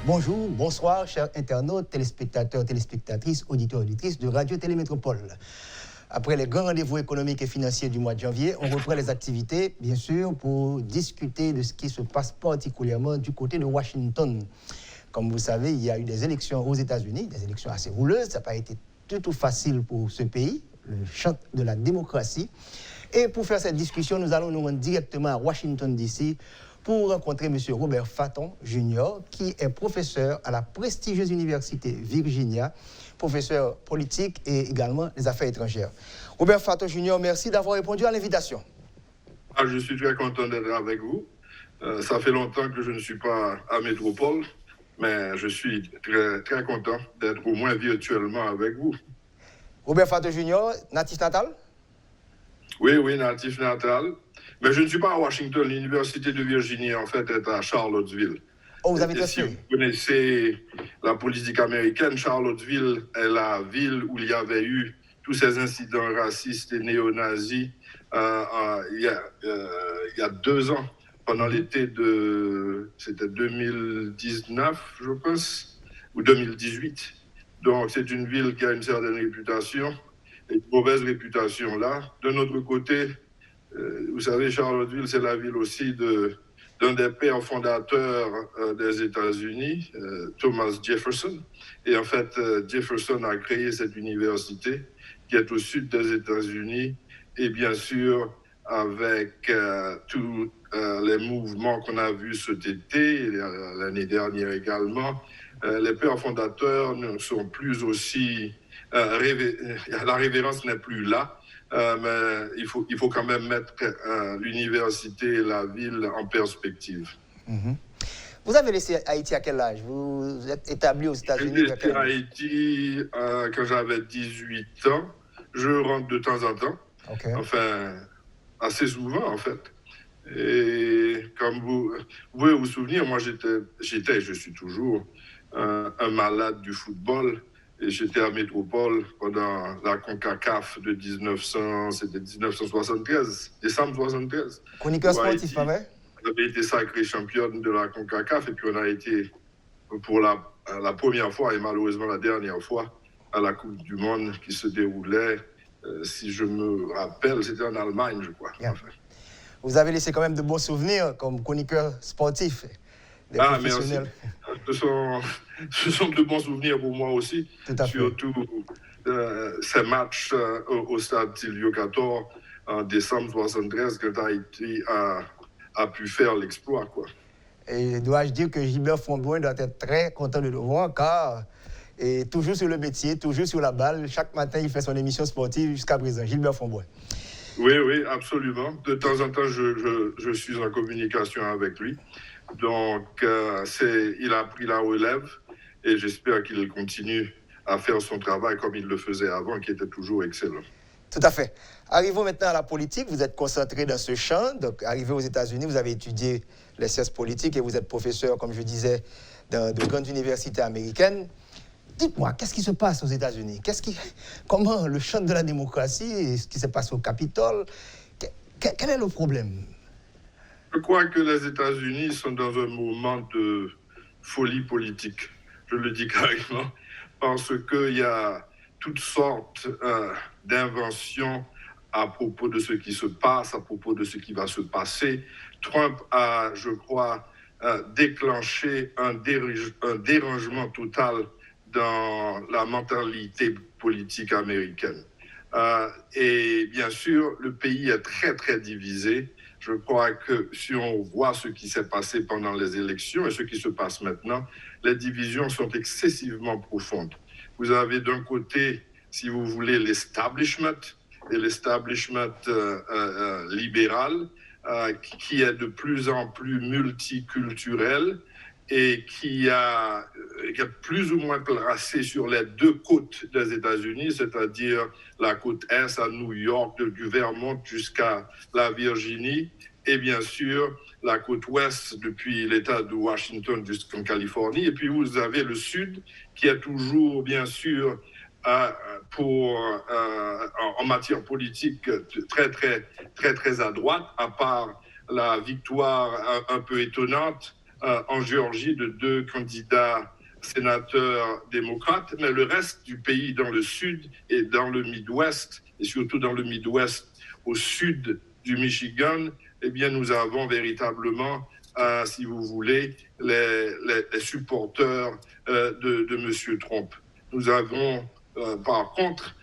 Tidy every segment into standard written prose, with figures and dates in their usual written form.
Bonjour, bonsoir, chers internautes, téléspectateurs, téléspectatrices, auditeurs, auditrices de Radio Télémétropole. Après les grands rendez-vous économiques et financiers du mois de janvier, on reprend les activités, bien sûr, pour discuter de ce qui se passe particulièrement du côté de Washington. Comme vous savez, il y a eu des élections aux États-Unis, des élections assez rouleuses. Ça n'a pas été du tout facile pour ce pays, le champ de la démocratie. Et pour faire cette discussion, nous allons nous rendre directement à Washington, D.C., pour rencontrer M. Robert Fatton Jr., qui est professeur à la prestigieuse université Virginia, professeur politique et également des affaires étrangères. Robert Fatton Jr., merci d'avoir répondu à l'invitation. Je suis très content d'être avec vous. Ça fait longtemps que je ne suis pas à Métropole, mais je suis très, très content d'être au moins virtuellement avec vous. Robert Fatton Jr., natif natal? Oui, natif natal. Mais je ne suis pas à Washington. L'université de Virginie, en fait, est à Charlottesville. Oh, vous avez Si vous connaissez la politique américaine, Charlottesville est la ville où il y avait eu tous ces incidents racistes et néo-nazis il y a 2 ans, pendant l'été c'était 2019, je pense, ou 2018. Donc, c'est une ville qui a une certaine réputation, et une mauvaise réputation là. D'un autre côté, vous savez, Charlottesville, c'est la ville aussi d'un des pères fondateurs des États-Unis, Thomas Jefferson. Et en fait, Jefferson a créé cette université qui est au sud des États-Unis. Et bien sûr, avec tous les mouvements qu'on a vus cet été, l'année dernière également, les pères fondateurs ne sont plus aussi... la révérence n'est plus là. Mais il faut quand même mettre l'université et la ville en perspective. Mm-hmm. Vous avez laissé Haïti à quel âge? Vous êtes établi aux États-Unis? J'ai laissé Haïti quand j'avais 18 ans. Je rentre de temps en temps. Okay. Enfin, assez souvent en fait. Et comme vous pouvez vous souvenir, moi je suis toujours un malade du football. Et j'étais à Métropole pendant la CONCACAF de 1973, décembre 73. Chroniqueur sportif, pas vrai? On avait été sacré championne de la CONCACAF et puis on a été pour la première fois et malheureusement la dernière fois à la Coupe du Monde qui se déroulait, si je me rappelle, c'était en Allemagne, je crois. Yeah. Enfin. Vous avez laissé quand même de bons souvenirs comme chroniqueur sportif. Merci. Ce sont de bons souvenirs pour moi aussi. Surtout ces matchs au stade Silvio Cator en décembre 73 quand Haïti a pu faire l'exploit, quoi. Et dois-je dire que Gilbert Fonboin doit être très content de le voir car et toujours sur le métier, toujours sur la balle. Chaque matin, il fait son émission sportive jusqu'à présent. Gilbert Fonboin. Oui, absolument. De temps en temps, je suis en communication avec lui. Donc, il a pris la relève et j'espère qu'il continue à faire son travail comme il le faisait avant, qui était toujours excellent. Tout à fait. Arrivons maintenant à la politique. Vous êtes concentré dans ce champ. Donc, arrivé aux États-Unis, vous avez étudié les sciences politiques et vous êtes professeur, comme je disais, dans de grandes universités américaines. Dites-moi, qu'est-ce qui se passe aux États-Unis? Comment le champ de la démocratie, ce qui se passe au Capitole, quel est le problème? Je crois que les États-Unis sont dans un moment de folie politique. Je le dis carrément, parce qu'il y a toutes sortes d'inventions à propos de ce qui se passe, à propos de ce qui va se passer. Trump a, je crois, déclenché un dérangement total dans la mentalité politique américaine. Et bien sûr, le pays est très, très divisé. Je crois que si on voit ce qui s'est passé pendant les élections et ce qui se passe maintenant, les divisions sont excessivement profondes. Vous avez d'un côté, si vous voulez, l'establishment, et l'establishment libéral, qui est de plus en plus multiculturel et qui est plus ou moins placé sur les 2 côtes des États-Unis, c'est-à-dire la côte Est à New York, du Vermont jusqu'à la Virginie, et bien sûr la côte Ouest depuis l'État de Washington jusqu'en Californie. Et puis vous avez le Sud qui est toujours, bien sûr, en matière politique très, très, très, très à droite, à part la victoire un peu étonnante en Géorgie de 2 candidats sénateurs démocrates, mais le reste du pays dans le sud et dans le Midwest, et surtout dans le Midwest au sud du Michigan, eh bien nous avons véritablement, si vous voulez, les supporters de M. Trump. Nous avons par contre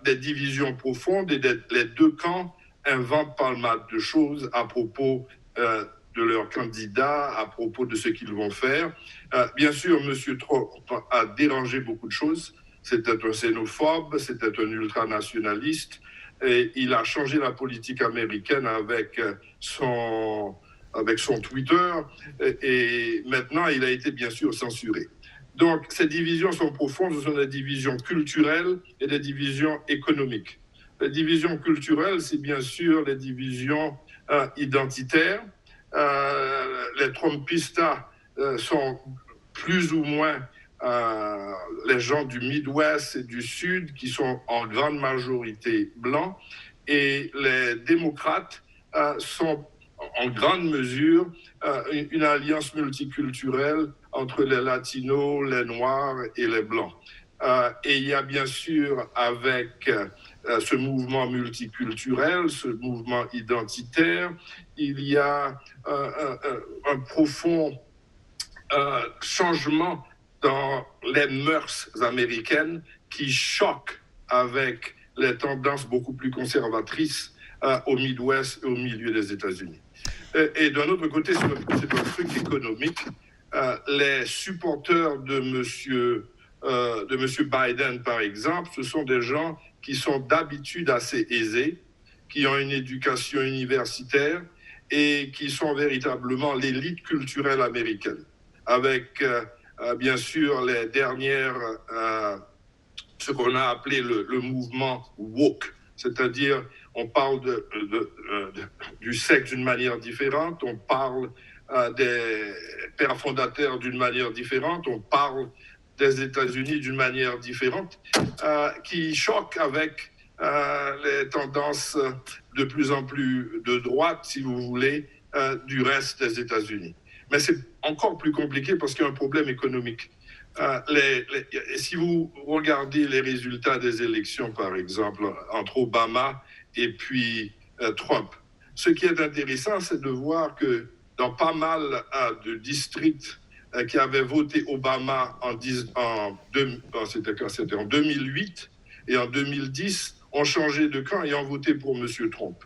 des divisions profondes et les deux camps inventent pas mal de choses à propos de leurs candidats, à propos de ce qu'ils vont faire. Bien sûr, M. Trump a dérangé beaucoup de choses. C'était un xénophobe, c'était un ultranationaliste, et il a changé la politique américaine avec son Twitter, et maintenant il a été bien sûr censuré. Donc ces divisions sont profondes, ce sont des divisions culturelles et des divisions économiques. Les divisions culturelles, c'est bien sûr les divisions identitaires. Les Trumpistes sont plus ou moins les gens du Midwest et du Sud qui sont en grande majorité blancs, et les démocrates sont en grande mesure une alliance multiculturelle entre les latinos, les noirs et les blancs. Et il y a bien sûr avec ce mouvement multiculturel, ce mouvement identitaire, il y a un profond changement dans les mœurs américaines qui choquent avec les tendances beaucoup plus conservatrices au Midwest et au milieu des États-Unis. Et d'un autre côté, c'est un truc économique. Les supporters de monsieur Biden, par exemple, ce sont des gens qui sont d'habitude assez aisés, qui ont une éducation universitaire et qui sont véritablement l'élite culturelle américaine. Avec, bien sûr, les dernières, ce qu'on a appelé le mouvement woke, c'est-à-dire on parle du sexe d'une manière différente, on parle des pères fondateurs d'une manière différente, on parle des États-Unis d'une manière différente, qui choque avec les tendances de plus en plus de droite, si vous voulez, du reste des États-Unis. Mais c'est encore plus compliqué parce qu'il y a un problème économique. Si vous regardez les résultats des élections, par exemple, entre Obama et puis Trump, ce qui est intéressant, c'est de voir que dans pas mal de districts qui avaient voté Obama en 2008 et en 2010, ont changé de camp et ont voté pour M. Trump.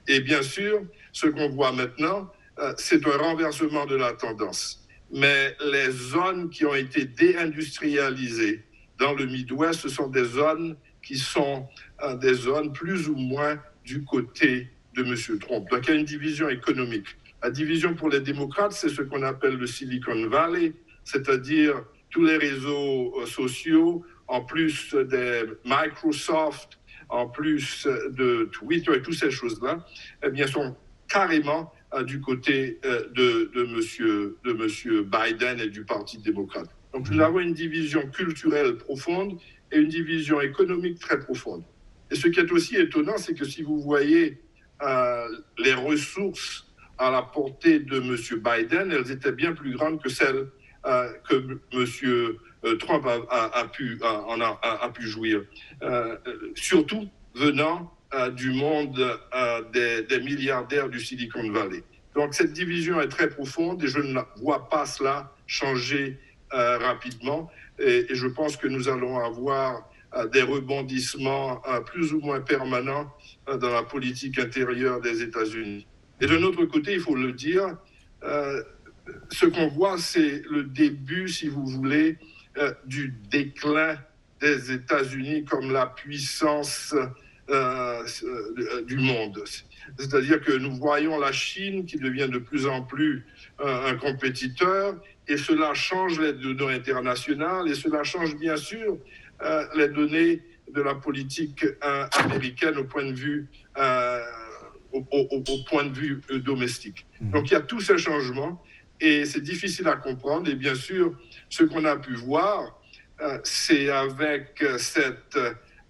Et bien sûr, ce qu'on voit maintenant, c'est un renversement de la tendance. Mais les zones qui ont été déindustrialisées dans le Midwest, ce sont des zones qui sont des zones plus ou moins du côté de M. Trump. Donc il y a une division économique. La division pour les démocrates, c'est ce qu'on appelle le Silicon Valley, c'est-à-dire tous les réseaux sociaux, en plus des Microsoft, en plus de Twitter et toutes ces choses-là, eh bien, sont carrément du côté de monsieur Biden et du Parti démocrate. Donc nous avons une division culturelle profonde et une division économique très profonde. Et ce qui est aussi étonnant, c'est que si vous voyez les ressources à la portée de M. Biden, elles étaient bien plus grandes que celles que M. Trump a pu jouir. Surtout venant du monde des milliardaires du Silicon Valley. Donc cette division est très profonde et je ne vois pas cela changer rapidement. Et je pense que nous allons avoir des rebondissements plus ou moins permanents dans la politique intérieure des États-Unis. Et de notre côté, il faut le dire, ce qu'on voit, c'est le début, si vous voulez, du déclin des États-Unis comme la puissance du monde. C'est-à-dire que nous voyons la Chine qui devient de plus en plus un compétiteur, et cela change les données internationales, et cela change bien sûr les données de la politique américaine au point de vue au point de vue domestique. Donc il y a tous ces changements et c'est difficile à comprendre. Et bien sûr, ce qu'on a pu voir, c'est avec cette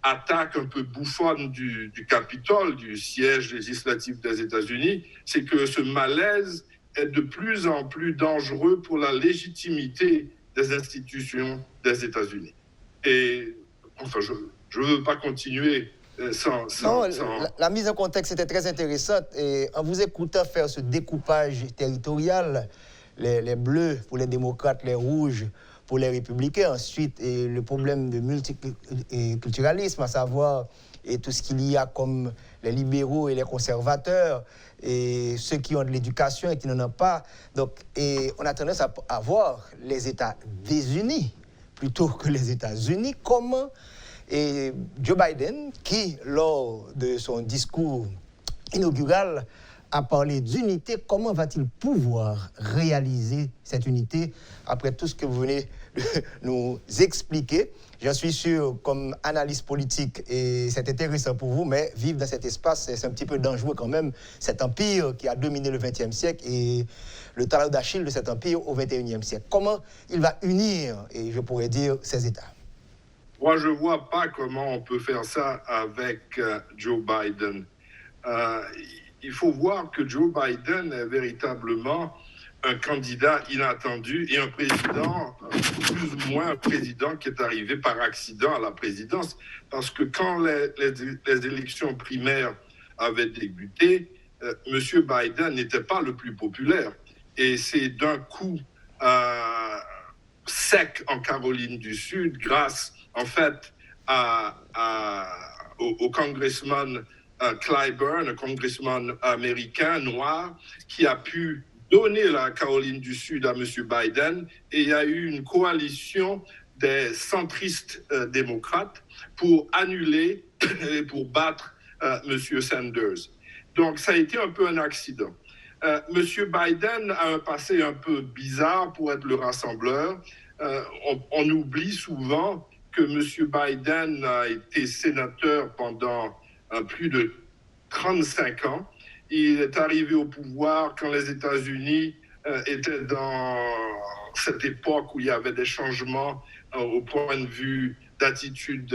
attaque un peu bouffonne du Capitole, du siège législatif des États-Unis, c'est que ce malaise est de plus en plus dangereux pour la légitimité des institutions des États-Unis. Et enfin, je ne veux pas continuer Non, la mise en contexte était très intéressante. Et en vous écoutant faire ce découpage territorial, les bleus pour les démocrates, les rouges pour les républicains, ensuite et le problème de multiculturalisme, à savoir et tout ce qu'il y a comme les libéraux et les conservateurs, et ceux qui ont de l'éducation et qui n'en ont pas. Donc, et on a tendance à voir les États désunis plutôt que les États-Unis. Comment et Joe Biden, qui, lors de son discours inaugural, a parlé d'unité, comment va-t-il pouvoir réaliser cette unité après tout ce que vous venez de nous expliquer? J'en suis sûr, comme analyste politique, et c'est intéressant pour vous, mais vivre dans cet espace, c'est un petit peu dangereux quand même. Cet empire qui a dominé le XXe siècle et le talon d'Achille de cet empire au XXIe siècle. Comment il va unir, et je pourrais dire, ces États? Moi, je ne vois pas comment on peut faire ça avec Joe Biden. Il faut voir que Joe Biden est véritablement un candidat inattendu et un président, plus ou moins un président qui est arrivé par accident à la présidence. Parce que quand les élections primaires avaient débuté, M. Biden n'était pas le plus populaire. Et c'est d'un coup sec en Caroline du Sud, grâce en fait au congressman Clyburn, un congressman américain noir, qui a pu donner la Caroline du Sud à M. Biden, et il y a eu une coalition des centristes démocrates pour annuler et pour battre M. Sanders. Donc ça a été un peu un accident. M. Biden a un passé un peu bizarre pour être le rassembleur. On oublie souvent que M. Biden a été sénateur pendant plus de 35 ans. Il est arrivé au pouvoir quand les États-Unis étaient dans cette époque où il y avait des changements au point de vue d'attitude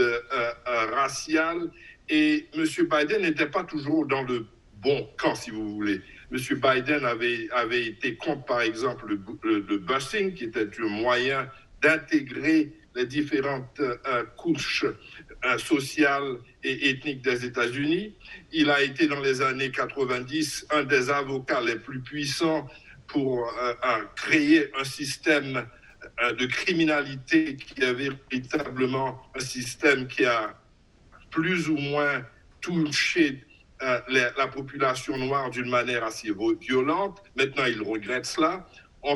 raciale. Et M. Biden n'était pas toujours dans le bon camp, si vous voulez. M. Biden avait été contre, par exemple, le busing, qui était un moyen d'intégrer les différentes couches sociales et ethniques des États-Unis. Il a été dans les années 90 un des avocats les plus puissants pour créer un système de criminalité qui est véritablement un système qui a plus ou moins touché la population noire d'une manière assez violente. Maintenant, il regrette cela. On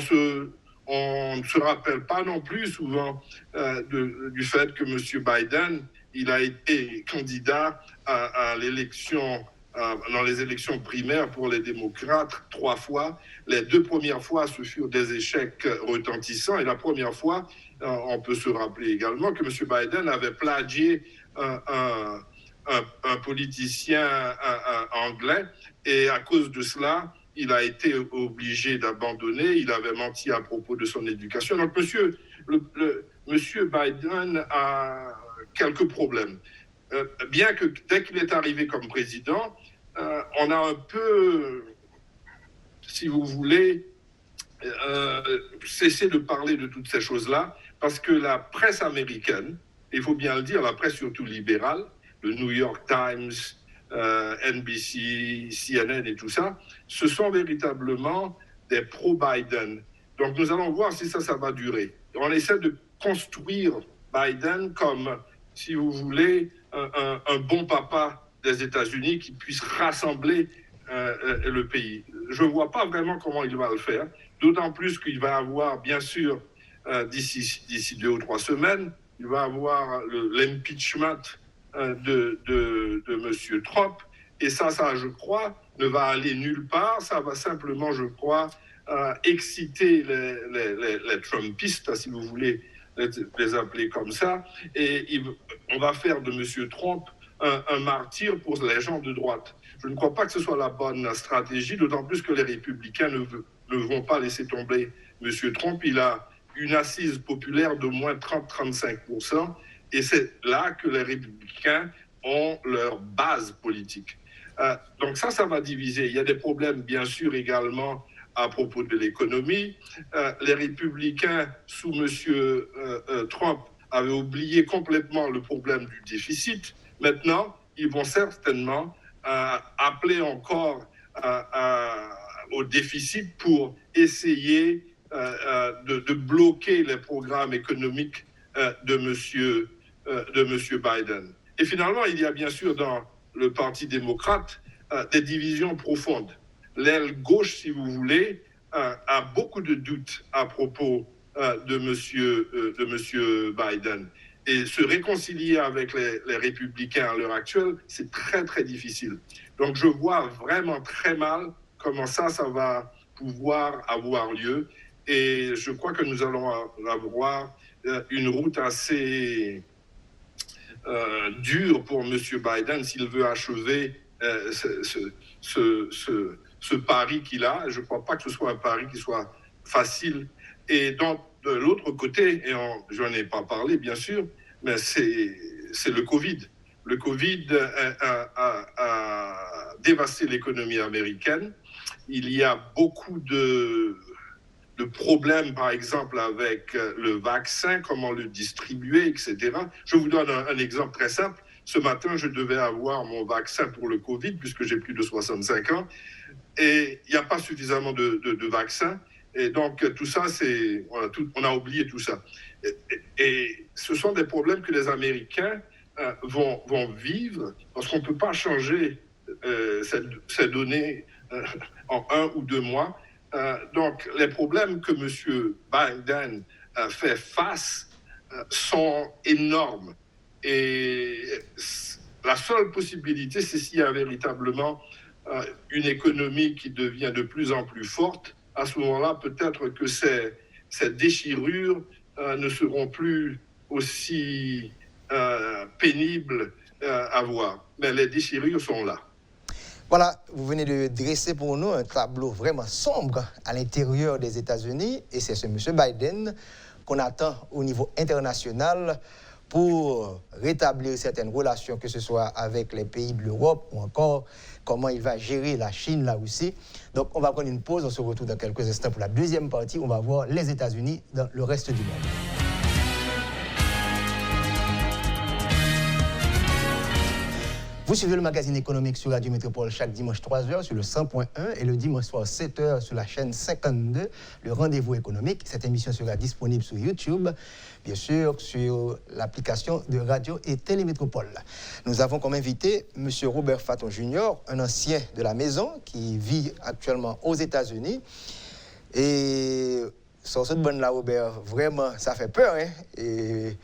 ne se rappelle pas non plus souvent du fait que M. Biden, il a été candidat à l'élection, dans les élections primaires pour les démocrates 3 fois. Les 2 premières fois, ce furent des échecs retentissants. Et la première fois, on peut se rappeler également que M. Biden avait plagié un politicien anglais. Et à cause de cela, il a été obligé d'abandonner. Il avait menti à propos de son éducation. Donc, monsieur Biden a quelques problèmes. Bien que dès qu'il est arrivé comme président, on a un peu, si vous voulez, cessé de parler de toutes ces choses-là, parce que la presse américaine, il faut bien le dire, la presse surtout libérale, le New York Times, NBC, CNN et tout ça, ce sont véritablement des pro-Biden. Donc nous allons voir si ça va durer. On essaie de construire Biden comme, si vous voulez, un bon papa des États-Unis qui puisse rassembler le pays. Je ne vois pas vraiment comment il va le faire, d'autant plus qu'il va avoir, bien sûr, d'ici 2 ou 3 semaines, il va avoir l'impeachment de M. Trump. Et ça, je crois, ne va aller nulle part. Ça va simplement, je crois, exciter les Trumpistes, si vous voulez les appeler comme ça. Et on va faire de M. Trump un martyr pour les gens de droite. Je ne crois pas que ce soit la bonne stratégie, d'autant plus que les républicains ne vont pas laisser tomber M. Trump. Il a une assise populaire de moins 30-35%. Et c'est là que les républicains ont leur base politique. Donc ça va diviser. Il y a des problèmes, bien sûr, également à propos de l'économie. Les républicains, sous M. Trump, avaient oublié complètement le problème du déficit. Maintenant, ils vont certainement appeler encore au déficit pour essayer de bloquer les programmes économiques de M. Biden. Et finalement, il y a bien sûr dans le Parti démocrate des divisions profondes. L'aile gauche, si vous voulez, a beaucoup de doutes à propos de monsieur Biden. Et se réconcilier avec les républicains à l'heure actuelle, c'est très, très difficile. Donc, je vois vraiment très mal comment ça va pouvoir avoir lieu. Et je crois que nous allons avoir une route assez dure pour M. Biden s'il veut achever ce pari qu'il a. Je ne crois pas que ce soit un pari qui soit facile. Et donc, de l'autre côté, et je n'en ai pas parlé, bien sûr, mais c'est le Covid. Le Covid a dévasté l'économie américaine. Il y a beaucoup de problèmes, par exemple, avec le vaccin, comment le distribuer, etc. Je vous donne un exemple très simple. Ce matin, je devais avoir mon vaccin pour le Covid, puisque j'ai plus de 65 ans, et il n'y a pas suffisamment de vaccins. Et donc, tout ça, on a oublié tout ça. Et ce sont des problèmes que les Américains vont vivre, parce qu'on ne peut pas changer ces données en 1 ou 2 mois. Donc, les problèmes que M. Biden fait face sont énormes. Et la seule possibilité, c'est s'il y a véritablement une économie qui devient de plus en plus forte. À ce moment-là, peut-être que ces déchirures ne seront plus aussi pénibles à voir. Mais les déchirures sont là. Voilà, vous venez de dresser pour nous un tableau vraiment sombre à l'intérieur des États-Unis, et c'est ce M. Biden qu'on attend au niveau international pour rétablir certaines relations, que ce soit avec les pays de l'Europe ou encore comment il va gérer la Chine, la Russie. Donc on va prendre une pause, on se retrouve dans quelques instants pour la deuxième partie. On va voir les États-Unis dans le reste du monde. Vous suivez le magazine économique sur Radio Métropole chaque dimanche 3h sur le 100.1 et le dimanche soir 7h sur la chaîne 52, le rendez-vous économique. Cette émission sera disponible sur YouTube, bien sûr sur l'application de Radio et Télémétropole. Nous avons comme invité M. Robert Fatton Jr., un ancien de la maison qui vit actuellement aux États-Unis. Et sur cette bonne-là, Robert, vraiment, ça fait peur, hein? Et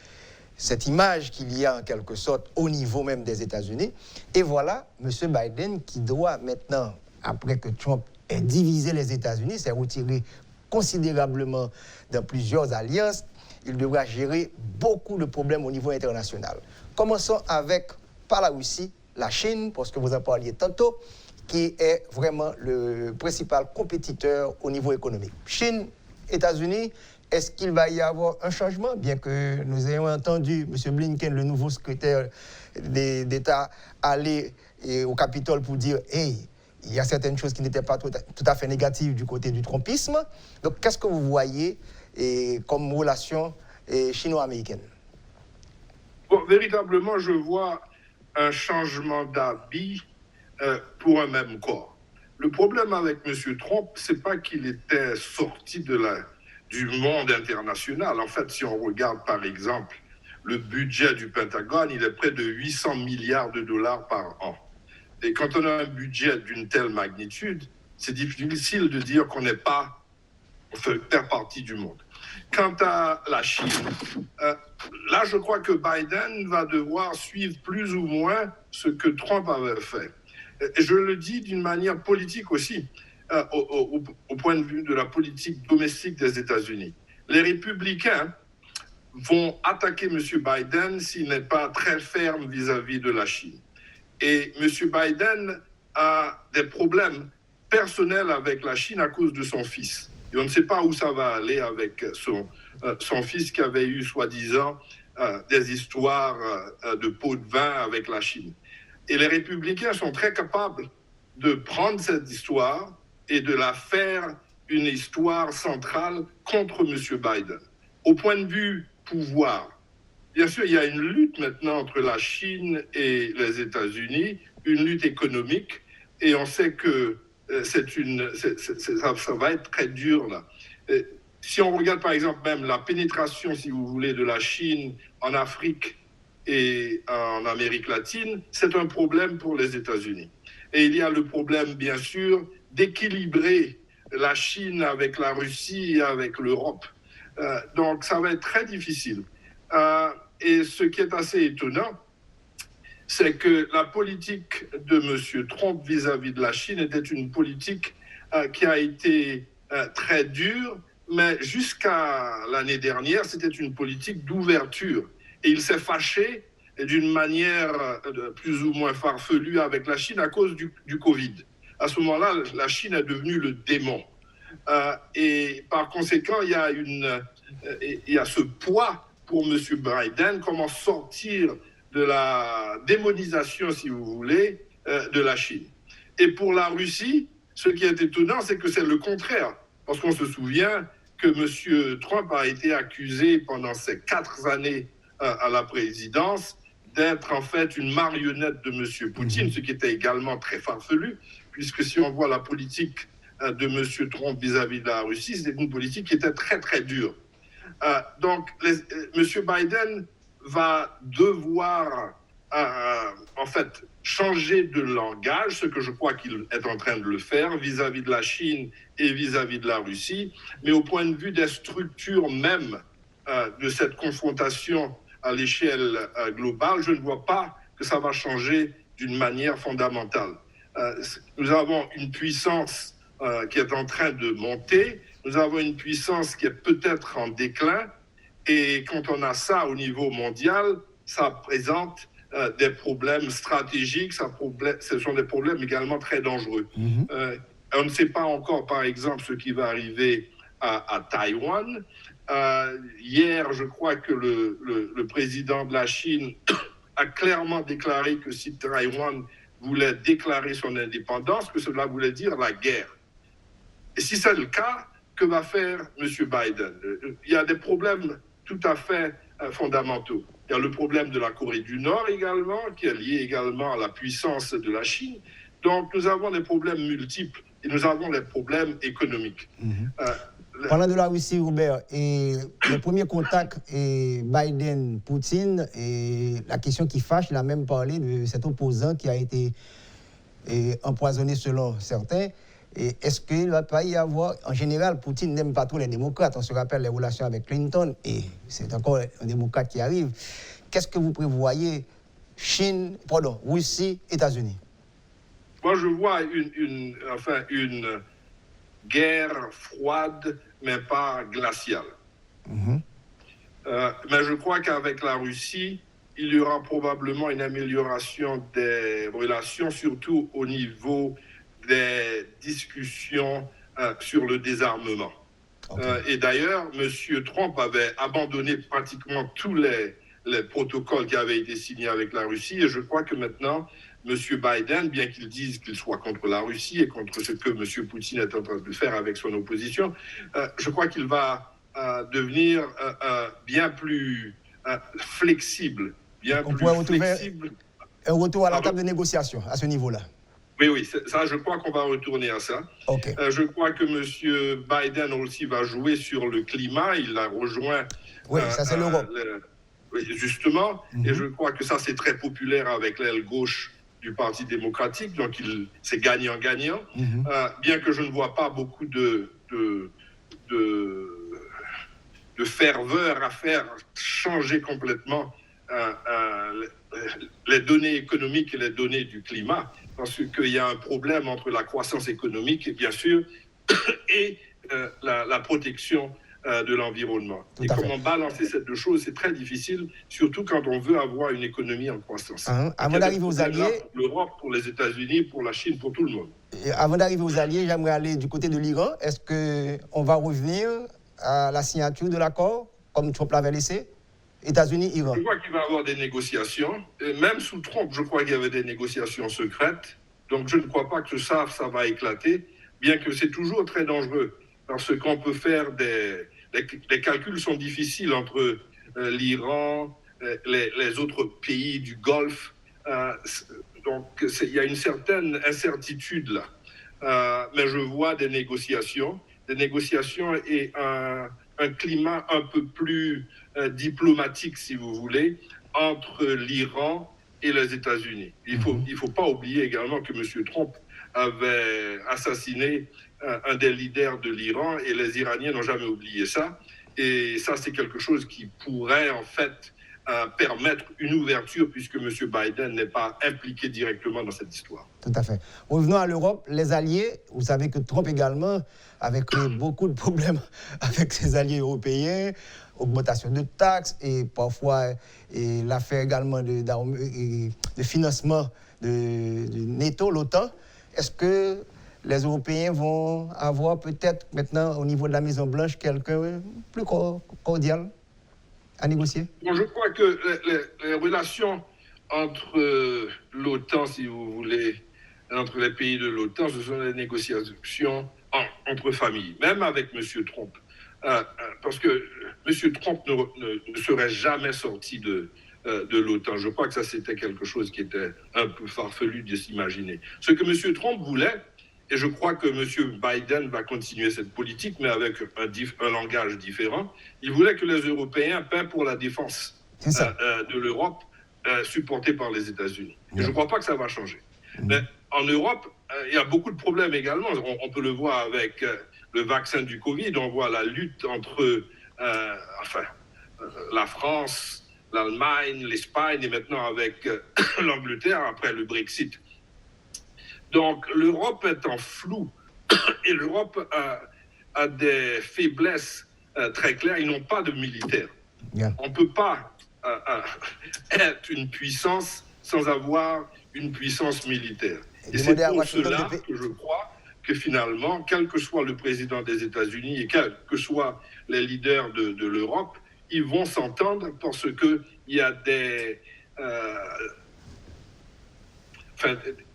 cette image qu'il y a en quelque sorte au niveau même des États-Unis. Et voilà, M. Biden qui doit maintenant, après que Trump ait divisé les États-Unis, s'est retiré considérablement dans plusieurs alliances, il devra gérer beaucoup de problèmes au niveau international. Commençons avec, par la Russie, la Chine, parce que vous en parliez tantôt, qui est vraiment le principal compétiteur au niveau économique. Chine, États-Unis, est-ce qu'il va y avoir un changement, bien que nous ayons entendu M. Blinken, le nouveau secrétaire d'État, aller au Capitole pour dire « Hey, il y a certaines choses qui n'étaient pas tout à fait négatives du côté du trumpisme ». Donc, qu'est-ce que vous voyez comme relation chino-américaine? Bon, véritablement, je vois un changement d'habit pour un même corps. Le problème avec M. Trump, c'est pas qu'il était sorti du monde international. En fait, si on regarde par exemple le budget du Pentagone, il est près de 800 milliards de dollars par an. Et quand on a un budget d'une telle magnitude, c'est difficile de dire qu'on n'est pas, on fait faire partie du monde. Quant à la Chine, là je crois que Biden va devoir suivre plus ou moins ce que Trump avait fait. Et je le dis d'une manière politique aussi. Au point de vue de la politique domestique des États-Unis. Les républicains vont attaquer M. Biden s'il n'est pas très ferme vis-à-vis de la Chine. Et M. Biden a des problèmes personnels avec la Chine à cause de son fils. Et on ne sait pas où ça va aller avec son fils qui avait eu, soi-disant, des histoires de pots de vin avec la Chine. Et les républicains sont très capables de prendre cette histoire et de la faire une histoire centrale contre M. Biden. Au point de vue pouvoir, bien sûr, il y a une lutte maintenant entre la Chine et les États-Unis, une lutte économique, et on sait que ça va être très dur là. Si on regarde par exemple même la pénétration, si vous voulez, de la Chine en Afrique et en Amérique latine, c'est un problème pour les États-Unis. Et il y a le problème, bien sûr, d'équilibrer la Chine avec la Russie et avec l'Europe. Donc ça va être très difficile. Et ce qui est assez étonnant, c'est que la politique de M. Trump vis-à-vis de la Chine était une politique qui a été très dure, mais jusqu'à l'année dernière, c'était une politique d'ouverture. Et il s'est fâché d'une manière plus ou moins farfelue avec la Chine à cause du Covid. À ce moment-là, la Chine est devenue le démon. Et par conséquent, il y a ce poids pour M. Biden, comment sortir de la démonisation, si vous voulez, de la Chine. Et pour la Russie, ce qui est étonnant, c'est que c'est le contraire. Parce qu'on se souvient que M. Trump a été accusé pendant ces 4 années à la présidence d'être en fait une marionnette de M. Poutine, ce qui était également très farfelu, puisque si on voit la politique de M. Trump vis-à-vis de la Russie, c'était une politique qui était très très dure. Donc, M. Biden va devoir en fait changer de langage, ce que je crois qu'il est en train de le faire vis-à-vis de la Chine et vis-à-vis de la Russie, mais au point de vue des structures même de cette confrontation à l'échelle globale, je ne vois pas que ça va changer d'une manière fondamentale. Nous avons une puissance qui est en train de monter, nous avons une puissance qui est peut-être en déclin, et quand on a ça au niveau mondial, ça présente des problèmes stratégiques, ce sont des problèmes également très dangereux. On ne sait pas encore, par exemple, ce qui va arriver à Taïwan. Hier, je crois que le président de la Chine a clairement déclaré que si Taïwan voulait déclarer son indépendance, que cela voulait dire la guerre. Et si c'est le cas, que va faire M. Biden? Il y a des problèmes tout à fait fondamentaux. Il y a le problème de la Corée du Nord également, qui est lié également à la puissance de la Chine. Donc, nous avons des problèmes multiples et nous avons des problèmes économiques. Parlant de la Russie, Robert, et le premier contact Biden-Poutine, et la question qui fâche, il a même parlé de cet opposant qui a été empoisonné selon certains. Et est-ce qu'il ne va pas y avoir... En général, Poutine n'aime pas trop les démocrates. On se rappelle les relations avec Clinton, et c'est encore un démocrate qui arrive. Qu'est-ce que vous prévoyez Russie, États-Unis? Moi, je vois une guerre froide, mais pas glaciale. Mais je crois qu'avec la Russie, il y aura probablement une amélioration des relations, surtout au niveau des discussions sur le désarmement. Et d'ailleurs, M. Trump avait abandonné pratiquement tous les protocoles qui avaient été signés avec la Russie. Et je crois que maintenant, M. Biden, bien qu'il dise qu'il soit contre la Russie et contre ce que M. Poutine est en train de faire avec son opposition, je crois qu'il va devenir bien plus flexible. Un retour à la table de négociation à ce niveau-là. Oui, ça, je crois qu'on va retourner à ça. Je crois que M. Biden aussi va jouer sur le climat. Il a rejoint... Oui, ça c'est l'Europe. Justement, et je crois que ça c'est très populaire avec l'aile gauche du Parti démocratique, donc c'est gagnant-gagnant, bien que je ne vois pas beaucoup de ferveur à faire changer complètement les données économiques et les données du climat, parce qu'il y a un problème entre la croissance économique, bien sûr, et la protection de l'environnement. Et comment balancer ces deux choses, c'est très difficile, surtout quand on veut avoir une économie en croissance. Avant d'arriver aux Alliés... Pour l'Europe, pour les États-Unis, pour la Chine, pour tout le monde. Et avant d'arriver aux Alliés, j'aimerais aller du côté de l'Iran. Est-ce qu'on va revenir à la signature de l'accord, comme Trump l'avait laissé? États-Unis, Iran. Je crois qu'il va y avoir des négociations. Et même sous Trump, je crois qu'il y avait des négociations secrètes. Donc je ne crois pas que ça va éclater, bien que c'est toujours très dangereux parce qu'on peut faire les calculs sont difficiles entre l'Iran, les autres pays du Golfe. Donc, il y a une certaine incertitude là. Mais je vois des négociations et un climat un peu plus diplomatique, si vous voulez, entre l'Iran et les États-Unis. Il faut pas oublier également que M. Trump avait assassiné un des leaders de l'Iran et les Iraniens n'ont jamais oublié ça. Et ça, c'est quelque chose qui pourrait en fait permettre une ouverture puisque M. Biden n'est pas impliqué directement dans cette histoire. Tout à fait. Revenons à l'Europe. Les alliés, vous savez que Trump également avait créé beaucoup de problèmes avec ses alliés européens, augmentation de taxes et parfois l'affaire également de financement de NATO, l'OTAN. Est-ce que les Européens vont avoir peut-être maintenant au niveau de la Maison-Blanche quelqu'un plus cordial à négocier? Bon, je crois que les relations entre l'OTAN, si vous voulez, entre les pays de l'OTAN, ce sont des négociations entre familles, même avec M. Trump. Parce que M. Trump ne serait jamais sorti de l'OTAN. Je crois que ça, c'était quelque chose qui était un peu farfelu de s'imaginer. Ce que M. Trump voulait, et je crois que M. Biden va continuer cette politique, mais avec un langage différent, il voulait que les Européens paient pour la défense de l'Europe, supportée par les États-Unis. Et je ne crois pas que ça va changer. Mais en Europe, il y a beaucoup de problèmes également. On peut le voir avec le vaccin du Covid. On voit la lutte entre la France, l'Allemagne, l'Espagne et maintenant avec l'Angleterre après le Brexit. Donc l'Europe est en flou et l'Europe a des faiblesses très claires. Ils n'ont pas de militaires. On ne peut pas être une puissance sans avoir une puissance militaire. Et c'est pour cela que je crois que finalement, quel que soit le président des États-Unis et quels que soient les leaders de l'Europe, ils vont s'entendre parce qu'il y a des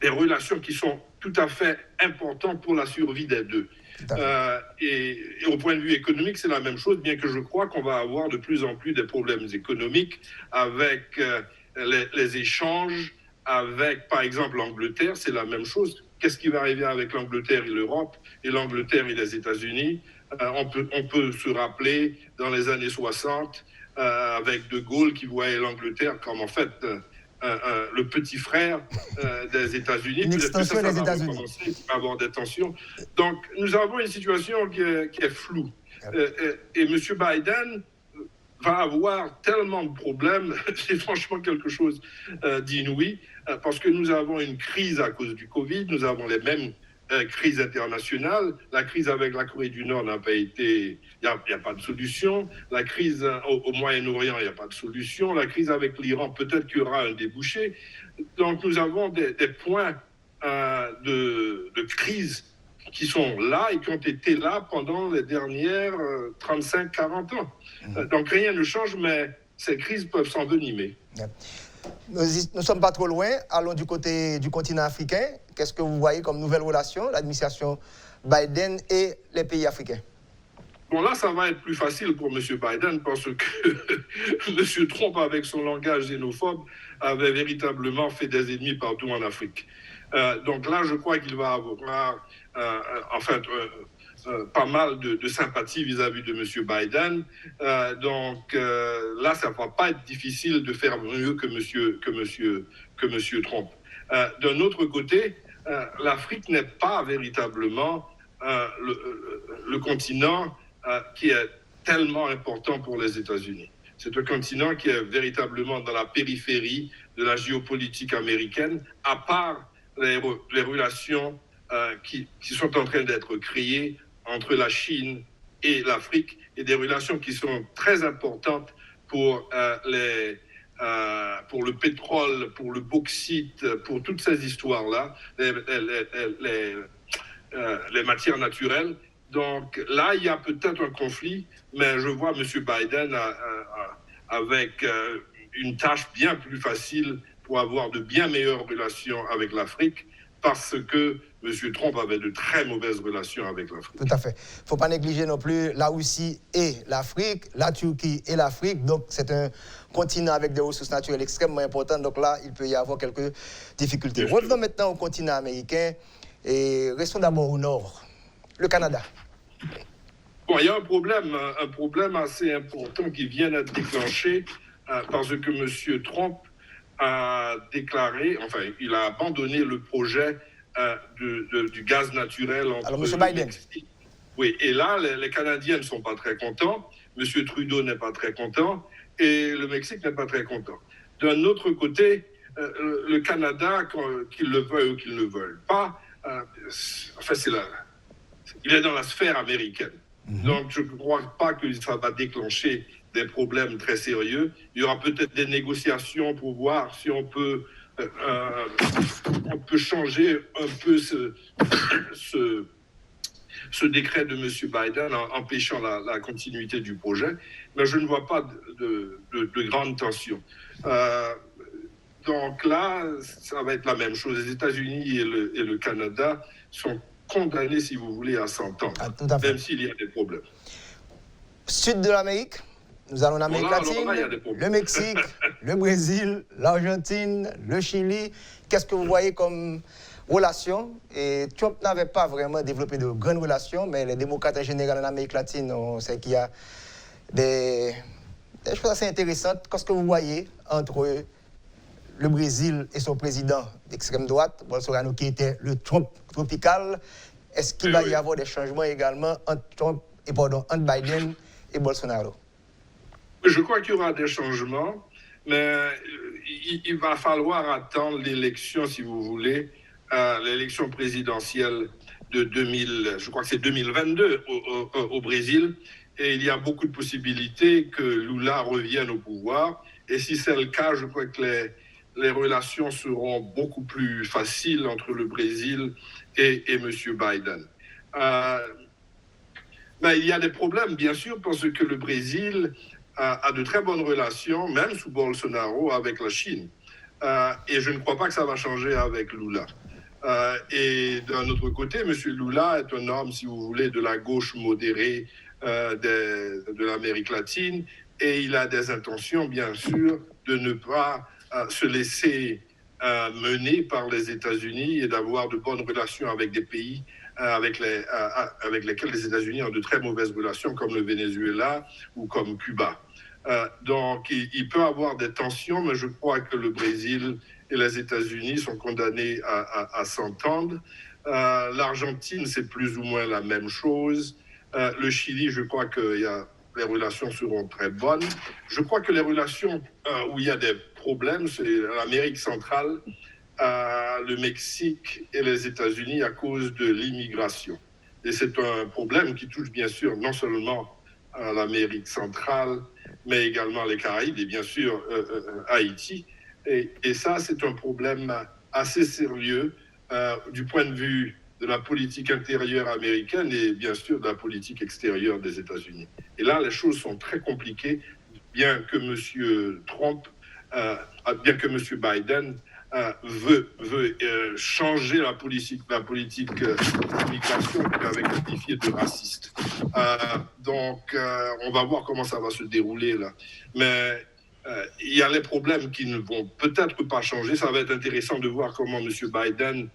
relations qui sont tout à fait importantes pour la survie des deux. Et au point de vue économique, c'est la même chose, bien que je crois qu'on va avoir de plus en plus des problèmes économiques avec les échanges, avec par exemple l'Angleterre, c'est la même chose. Qu'est-ce qui va arriver avec l'Angleterre et l'Europe, et l'Angleterre et les États-Unis? On peut se rappeler dans les années 60, avec De Gaulle qui voyait l'Angleterre comme en fait le petit frère des États-Unis. Une extension des États-Unis. Il va avoir des tensions. Donc, nous avons une situation qui est floue. Et M. Biden va avoir tellement de problèmes, c'est franchement quelque chose d'inouï, parce que nous avons une crise à cause du Covid, nous avons les mêmes crises internationales. La crise avec la Corée du Nord n'a pas été... Il n'y a pas de solution. La crise au Moyen-Orient, il n'y a pas de solution. La crise avec l'Iran, peut-être qu'il y aura un débouché. Donc nous avons des points de crise qui sont là et qui ont été là pendant les dernières 35-40 ans. Donc rien ne change, mais ces crises peuvent s'envenimer. Nous ne sommes pas trop loin. Allons du côté du continent africain. Qu'est-ce que vous voyez comme nouvelle relation, l'administration Biden et les pays africains? Bon, là, ça va être plus facile pour M. Biden parce que M. Trump, avec son langage xénophobe, avait véritablement fait des ennemis partout en Afrique. Donc là, je crois qu'il va avoir pas mal de sympathie vis-à-vis de M. Biden. Donc là, ça ne va pas être difficile de faire mieux que M. Trump. D'un autre côté, l'Afrique n'est pas véritablement le continent qui est tellement important pour les États-Unis. C'est un continent qui est véritablement dans la périphérie de la géopolitique américaine, à part les relations qui sont en train d'être créées entre la Chine et l'Afrique, et des relations qui sont très importantes pour le pétrole, pour le bauxite, pour toutes ces histoires-là, les matières naturelles. Donc là, il y a peut-être un conflit, mais je vois M. Biden avec une tâche bien plus facile pour avoir de bien meilleures relations avec l'Afrique, parce que M. Trump avait de très mauvaises relations avec l'Afrique. Tout à fait. Il ne faut pas négliger non plus la Russie et l'Afrique, la Turquie et l'Afrique. Donc, c'est un continent avec des ressources naturelles extrêmement importantes. Donc là, il peut y avoir quelques difficultés. Revenons maintenant au continent américain et restons d'abord au nord, le Canada. Bon, il y a un problème assez important qui vient d'être déclenché parce que M. Trump a déclaré, enfin, il a abandonné le projet du gaz naturel entre Alors, M. Biden. Mexique. Oui, et là, les Canadiens ne sont pas très contents, M. Trudeau n'est pas très content, et le Mexique n'est pas très content. D'un autre côté, le Canada, qu'ils le veuillent ou qu'ils ne le veulent pas, enfin, il est dans la sphère américaine. Donc, je ne crois pas que ça va déclencher des problèmes très sérieux. Il y aura peut-être des négociations pour voir si on peut changer un peu ce décret de M. Biden en empêchant la continuité du projet. Mais je ne vois pas de grande tension. Donc là, ça va être la même chose. Les États-Unis et le Canada sont condamnés, si vous voulez, à s'entendre, même s'il y a des problèmes. Sud de l'Amérique, nous allons en Amérique latine, le Mexique, le Brésil, l'Argentine, le Chili. Qu'est-ce que vous voyez comme relations? Et Trump n'avait pas vraiment développé de grandes relations, mais les démocrates en général en Amérique latine, on sait qu'il y a des choses assez intéressantes. Qu'est-ce que vous voyez entre le Brésil et son président d'extrême droite, Bolsonaro, qui était le Trump tropical? Est-ce qu'il va y avoir des changements également entre Biden et Bolsonaro? Je crois qu'il y aura des changements, mais il va falloir attendre l'élection, si vous voulez, l'élection présidentielle de 2022 au Brésil. Et il y a beaucoup de possibilités que Lula revienne au pouvoir. Et si c'est le cas, je crois que les relations seront beaucoup plus faciles entre le Brésil et M. Biden. Mais il y a des problèmes, bien sûr, parce que le Brésil a de très bonnes relations, même sous Bolsonaro, avec la Chine. Et je ne crois pas que ça va changer avec Lula. Et d'un autre côté, M. Lula est un homme, si vous voulez, de la gauche modérée de l'Amérique latine, et il a des intentions, bien sûr, de ne pas se laisser mener par les États-Unis et d'avoir de bonnes relations avec des pays avec lesquels les États-Unis ont de très mauvaises relations, comme le Venezuela ou comme Cuba. Donc, il peut avoir des tensions, mais je crois que le Brésil et les États-Unis sont condamnés à s'entendre. L'Argentine, c'est plus ou moins la même chose. Le Chili, je crois que les relations seront très bonnes. Je crois que les relations où il y a des problèmes, c'est l'Amérique centrale, le Mexique et les États-Unis à cause de l'immigration. Et c'est un problème qui touche bien sûr non seulement l'Amérique centrale, mais également les Caraïbes et bien sûr Haïti. Et ça, c'est un problème assez sérieux du point de vue de la politique intérieure américaine et bien sûr de la politique extérieure des États-Unis. Et là, les choses sont très compliquées, bien que M. Biden veut changer la politique d'immigration qu'il avait qualifiée de raciste. Donc, on va voir comment ça va se dérouler là. Mais il y a les problèmes qui ne vont peut-être pas changer. Ça va être intéressant de voir comment M. Biden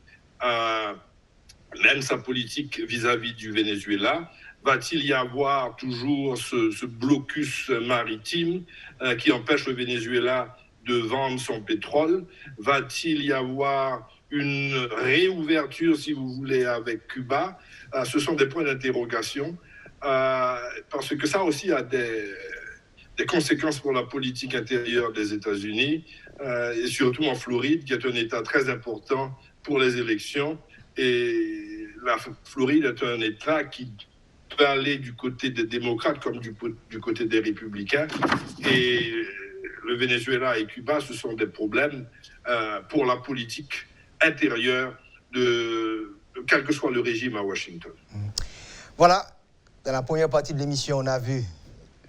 mène sa politique vis-à-vis du Venezuela. Va-t-il y avoir toujours ce blocus maritime qui empêche le Venezuela de vendre son pétrole? Va-t-il y avoir une réouverture, si vous voulez, avec Cuba? Ce sont des points d'interrogation, parce que ça aussi a des conséquences pour la politique intérieure des États-Unis, et surtout en Floride, qui est un État très important pour les élections. Et la Floride est un État qui peut aller du côté des démocrates comme du côté des républicains. Et le Venezuela et Cuba, ce sont des problèmes pour la politique intérieure quel que soit le régime à Washington. Voilà, dans la première partie de l'émission, on a vu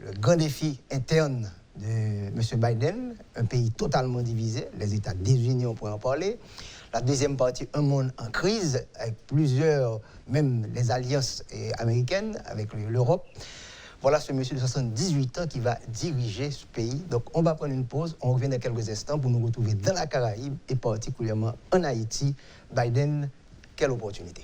le grand défi interne de M. Biden, un pays totalement divisé, les États désunis, on pourrait en parler. La deuxième partie, un monde en crise, avec plusieurs, même les alliances américaines, avec l'Europe. Voilà ce monsieur de 78 ans qui va diriger ce pays. Donc, on va prendre une pause. On revient dans quelques instants pour nous retrouver dans la Caraïbe et particulièrement en Haïti. Biden, quelle opportunité!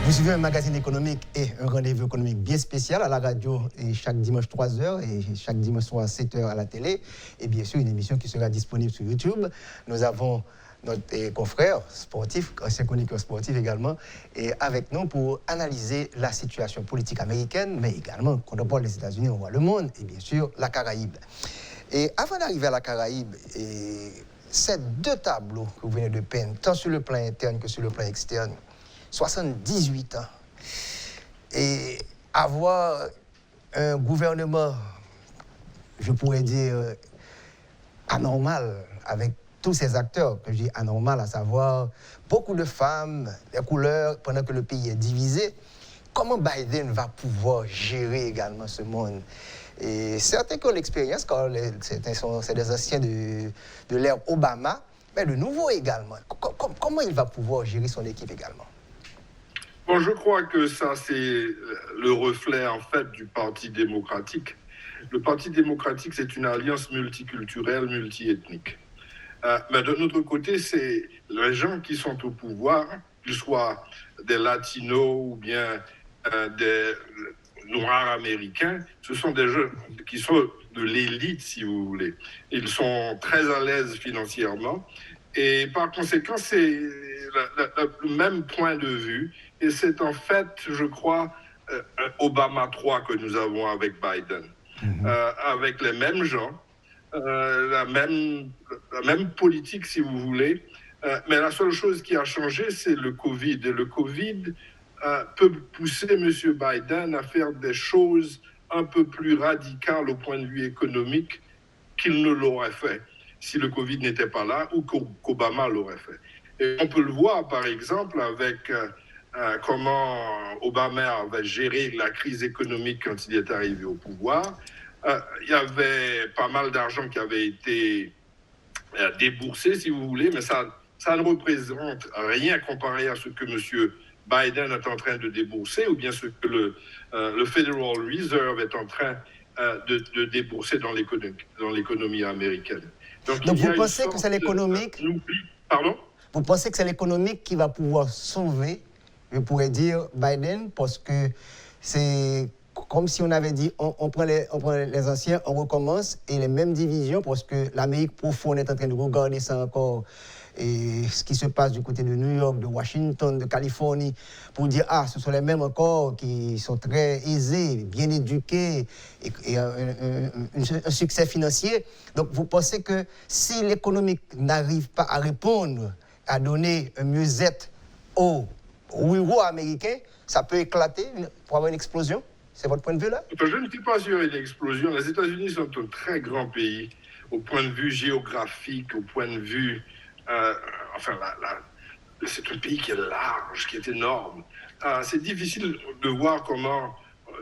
Vous suivez un magazine économique et un rendez-vous économique bien spécial à la radio et chaque dimanche 3h et chaque dimanche soir 7h à la télé. Et bien sûr, une émission qui sera disponible sur YouTube. Nous avons notre confrère sportif, ancien chroniqueur sportif également, et avec nous pour analyser la situation politique américaine, mais également, quand on parle des États-Unis, on voit le monde et bien sûr la Caraïbe. Et avant d'arriver à la Caraïbe, ces deux tableaux que vous venez de peindre, tant sur le plan interne que sur le plan externe, 78 ans, et avoir un gouvernement, je pourrais dire, anormal, avec tous ces acteurs que je dis anormal, à savoir beaucoup de femmes, des couleurs, pendant que le pays est divisé, comment Biden va pouvoir gérer également ce monde? Et certains qui ont l'expérience, car c'est des anciens de l'ère Obama, mais de nouveau également. Comment il va pouvoir gérer son équipe également? Bon, je crois que ça, c'est le reflet, en fait, du Parti démocratique. Le Parti démocratique, c'est une alliance multiculturelle, multiethnique. Mais de notre côté, c'est les gens qui sont au pouvoir, qu'ils soient des latinos ou bien des noirs américains, ce sont des gens qui sont de l'élite, si vous voulez. Ils sont très à l'aise financièrement et par conséquent, c'est le même point de vue. Et c'est en fait, je crois, Obama 3 que nous avons avec Biden, avec les mêmes gens, la même politique, si vous voulez. Mais la seule chose qui a changé, c'est le Covid. Et le Covid peut pousser M. Biden à faire des choses un peu plus radicales au point de vue économique qu'il ne l'aurait fait si le Covid n'était pas là ou qu'Obama l'aurait fait. Et on peut le voir, par exemple, avec comment Obama avait géré la crise économique quand il est arrivé au pouvoir. Il y avait pas mal d'argent qui avait été déboursé, si vous voulez, mais ça ne représente rien comparé à ce que M. Biden est en train de débourser ou bien ce que le Federal Reserve est en train de débourser dans l'économie américaine. Donc vous pensez que c'est l'économique? Pardon? Vous pensez que c'est l'économique qui va pouvoir sauver, je pourrais dire, Biden, parce que c'est comme si on avait dit, on prend les anciens, on recommence, et les mêmes divisions, parce que l'Amérique profonde est en train de regarder ça encore, et ce qui se passe du côté de New York, de Washington, de Californie, pour dire, ce sont les mêmes encore qui sont très aisés, bien éduqués, et un succès financier. Donc vous pensez que si l'économique n'arrive pas à répondre, à donner un mieux-être aux ruraux américains, ça peut éclater pour avoir une explosion? C'est votre point de vue là? Je ne suis pas sûr d'une explosion. Les États-Unis sont un très grand pays au point de vue géographique, au point de vue... c'est un pays qui est large, qui est énorme. C'est difficile de voir comment,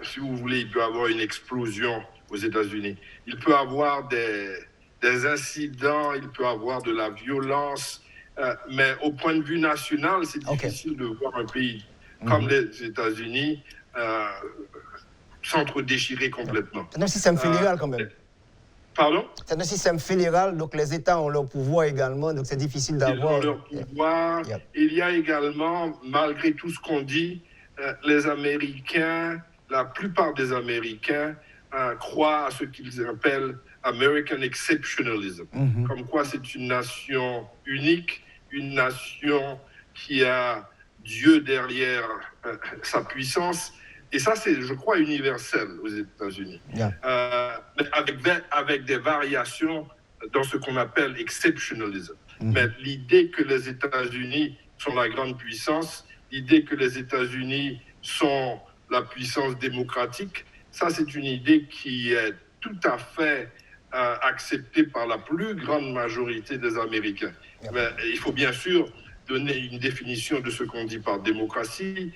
si vous voulez, il peut y avoir une explosion aux États-Unis. Il peut y avoir des incidents, il peut y avoir de la violence, mais au point de vue national, c'est difficile de voir un pays comme les États-Unis s'entre-déchirer complètement. C'est un système fédéral quand même. Pardon? C'est un système fédéral, donc les États ont leur pouvoir également, donc c'est difficile d'avoir... Ils ont leur pouvoir. Il y a également, malgré tout ce qu'on dit, les Américains, la plupart des Américains croient à ce qu'ils appellent American exceptionalism. Comme quoi c'est une nation unique, une nation qui a Dieu derrière sa puissance. Et ça, c'est, je crois, universel aux États-Unis. Mais avec des variations dans ce qu'on appelle exceptionalism. Mais l'idée que les États-Unis sont la grande puissance, l'idée que les États-Unis sont la puissance démocratique, ça, c'est une idée qui est tout à fait acceptée par la plus grande majorité des Américains. Mais il faut bien sûr donner une définition de ce qu'on dit par démocratie,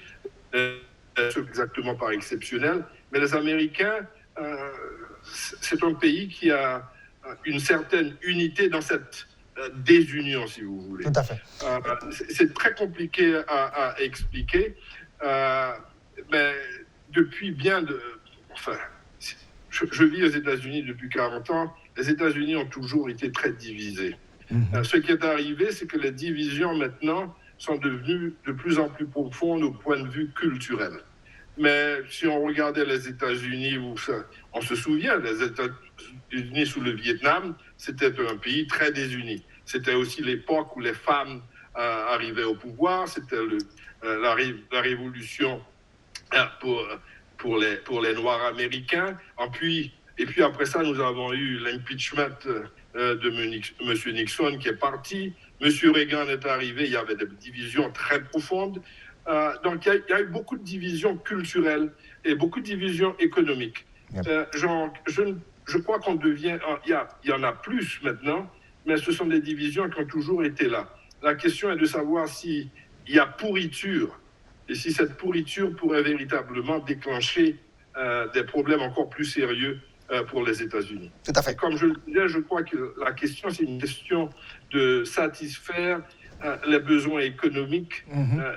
exactement par exceptionnel, mais les Américains, c'est un pays qui a une certaine unité dans cette désunion, si vous voulez. Tout à fait. C'est très compliqué à expliquer, mais depuis je vis aux États-Unis depuis 40 ans. Les États-Unis ont toujours été très divisés. Ce qui est arrivé, c'est que les divisions maintenant sont devenues de plus en plus profondes au point de vue culturel. Mais si on regardait les États-Unis, on se souvient, les États-Unis sous le Vietnam, c'était un pays très désuni. C'était aussi l'époque où les femmes arrivaient au pouvoir, c'était la révolution pour les Noirs américains. Et puis après ça, nous avons eu l'impeachment de M. Nixon qui est parti. M. Reagan est arrivé, il y avait des divisions très profondes. Donc il y a eu beaucoup de divisions culturelles et beaucoup de divisions économiques. Je crois qu'on devient... Il y en a plus maintenant, mais ce sont des divisions qui ont toujours été là. La question est de savoir s'il y a pourriture et si cette pourriture pourrait véritablement déclencher des problèmes encore plus sérieux pour les États-Unis. Tout à fait. Et comme je le disais, je crois que la question, c'est une question de satisfaire les besoins économiques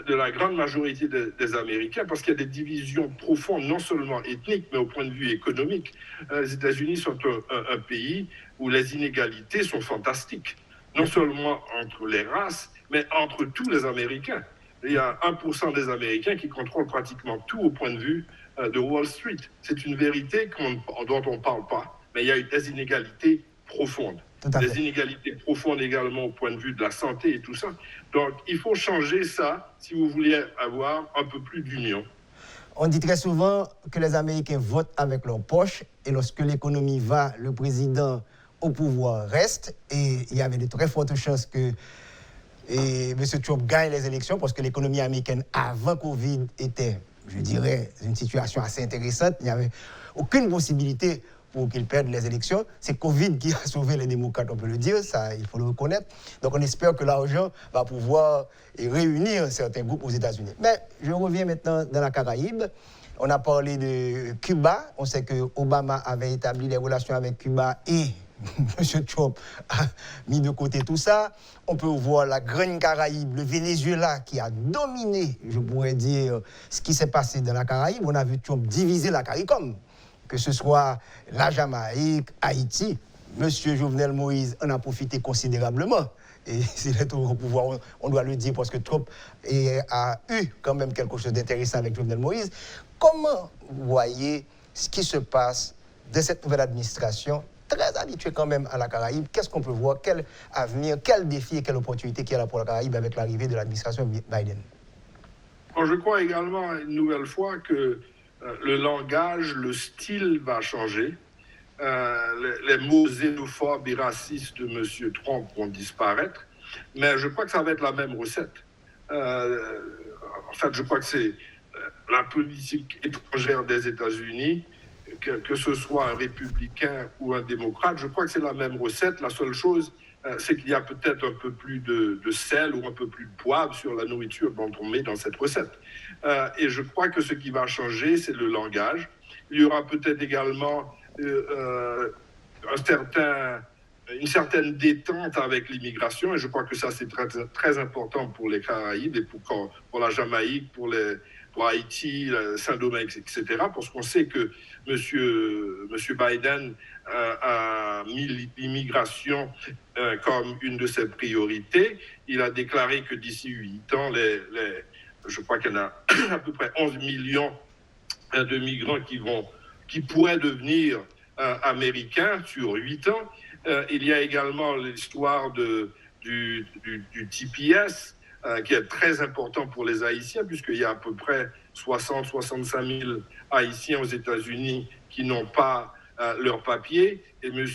de la grande majorité des Américains, parce qu'il y a des divisions profondes, non seulement ethniques, mais au point de vue économique. Les États-Unis sont un pays où les inégalités sont fantastiques, non seulement entre les races, mais entre tous les Américains. Il y a 1% des Américains qui contrôlent pratiquement tout au point de vue de Wall Street. C'est une vérité dont on ne parle pas, mais il y a eu des inégalités profondes. Des inégalités profondes également au point de vue de la santé et tout ça. Donc, il faut changer ça si vous voulez avoir un peu plus d'union. On dit très souvent que les Américains votent avec leur poche et lorsque l'économie va, le président au pouvoir reste. Et il y avait de très fortes chances que M. Trump gagne les élections parce que l'économie américaine avant Covid était, je dirais, une situation assez intéressante. Il n'y avait aucune possibilité pour qu'ils perdent les élections. C'est Covid qui a sauvé les démocrates, on peut le dire, ça, il faut le reconnaître. Donc on espère que l'argent va pouvoir réunir certains groupes aux États-Unis. Mais je reviens maintenant dans la Caraïbe. On a parlé de Cuba. On sait que Obama avait établi les relations avec Cuba et M. Trump a mis de côté tout ça. On peut voir la Grande Caraïbe, le Venezuela qui a dominé, je pourrais dire, ce qui s'est passé dans la Caraïbe. On a vu Trump diviser la CARICOM, que ce soit la Jamaïque, Haïti. M. Jovenel Moïse en a profité considérablement. Et s'il est au pouvoir, on doit le dire parce que Trump a eu quand même quelque chose d'intéressant avec Jovenel Moïse. Comment vous voyez ce qui se passe de cette nouvelle administration, très habituée quand même à la Caraïbe? Qu'est-ce qu'on peut voir? Quel avenir, quel défi et quelle opportunité qu'il y a là pour la Caraïbe avec l'arrivée de l'administration Biden? Bon, je crois également, une nouvelle fois, que le langage, le style va changer. Les mots xénophobes et racistes de M. Trump vont disparaître. Mais je crois que ça va être la même recette. En fait, je crois que c'est la politique étrangère des États-Unis, que ce soit un républicain ou un démocrate, je crois que c'est la même recette. La seule chose, c'est qu'il y a peut-être un peu plus de sel ou un peu plus de poivre sur la nourriture dont on met dans cette recette. Et je crois que ce qui va changer, c'est le langage. Il y aura peut-être également une certaine détente avec l'immigration, et je crois que ça, c'est très, très important pour les Caraïbes et pour la Jamaïque, pour Haïti, Saint-Domingue, etc., parce qu'on sait que M. Biden a mis l'immigration comme une de ses priorités. Il a déclaré que d'ici 8 ans, je crois qu'il y en a à peu près 11 millions de migrants qui pourraient devenir américains sur 8 ans. Il y a également l'histoire du TPS, qui est très important pour les Haïtiens, puisqu'il y a à peu près 60-65 000 Haïtiens aux États-Unis qui n'ont pas leurs papiers. Et M.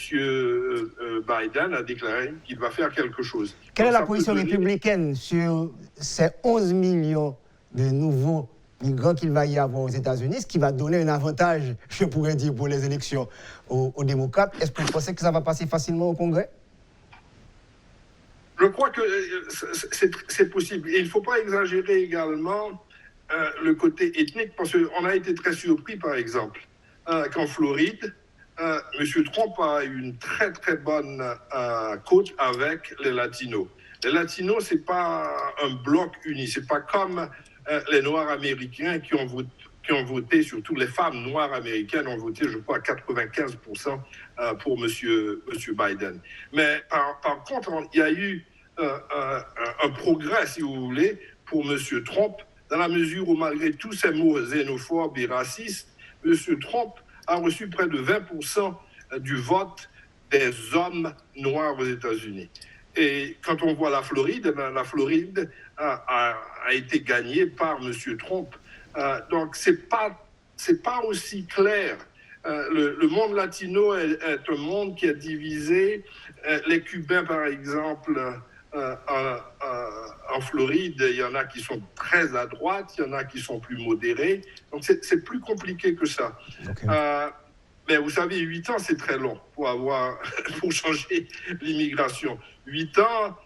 Biden a déclaré qu'il va faire quelque chose. Quelle est la position républicaine sur ces 11 millions de nouveaux migrants qu'il va y avoir aux États-Unis, ce qui va donner un avantage, je pourrais dire, pour les élections aux démocrates? Est-ce que vous pensez que ça va passer facilement au Congrès? Je crois que c'est possible. Et il ne faut pas exagérer également le côté ethnique, parce qu'on a été très surpris, par exemple, qu'en Floride, M. Trump a une très très bonne cote avec les Latinos. Les Latinos, c'est pas un bloc uni, c'est pas comme les Noirs américains qui ont voté, surtout les femmes noires américaines ont voté, je crois, à 95% pour M. Biden. Mais par contre, il y a eu un progrès, si vous voulez, pour M. Trump, dans la mesure où, malgré tous ces mots xénophobes et racistes, M. Trump a reçu près de 20% du vote des hommes noirs aux États-Unis. Et quand on voit la Floride a été gagnée par M. Trump. Donc, c'est pas aussi clair. Le monde latino est un monde qui est divisé. Les Cubains, par exemple, en Floride, il y en a qui sont très à droite, il y en a qui sont plus modérés. Donc, c'est plus compliqué que ça. Okay. Mais vous savez, 8 ans, c'est très long pour changer l'immigration. 8 ans,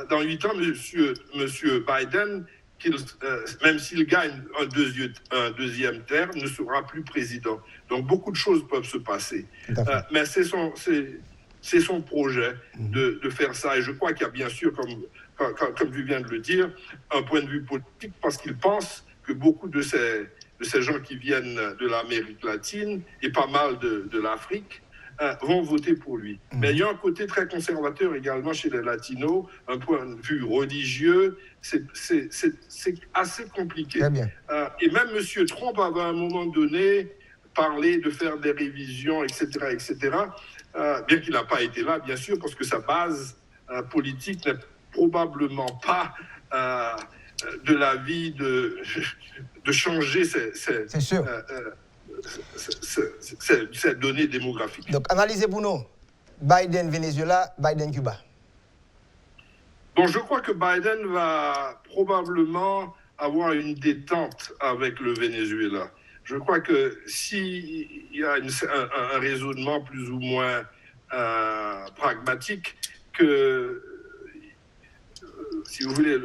dans 8 ans, monsieur Biden, même s'il gagne un deuxième terme, ne sera plus président. Donc, beaucoup de choses peuvent se passer. Mais c'est son projet de faire ça. Et je crois qu'il y a bien sûr, comme tu viens de le dire, un point de vue politique, parce qu'il pense que beaucoup de ces gens qui viennent de l'Amérique latine et pas mal de l'Afrique vont voter pour lui. Mais il y a un côté très conservateur également chez les Latinos, un point de vue religieux, c'est assez compliqué. Et même M. Trump avait à un moment donné parlé de faire des révisions, etc., bien qu'il n'a pas été là, bien sûr, parce que sa base politique n'est probablement pas de l'avis de changer ces données démographiques. Donc, analysez pour nous, Biden-Venezuela, Biden-Cuba. Bon, je crois que Biden va probablement avoir une détente avec le Venezuela. Je crois que s'il y a un raisonnement plus ou moins pragmatique, que, si vous voulez,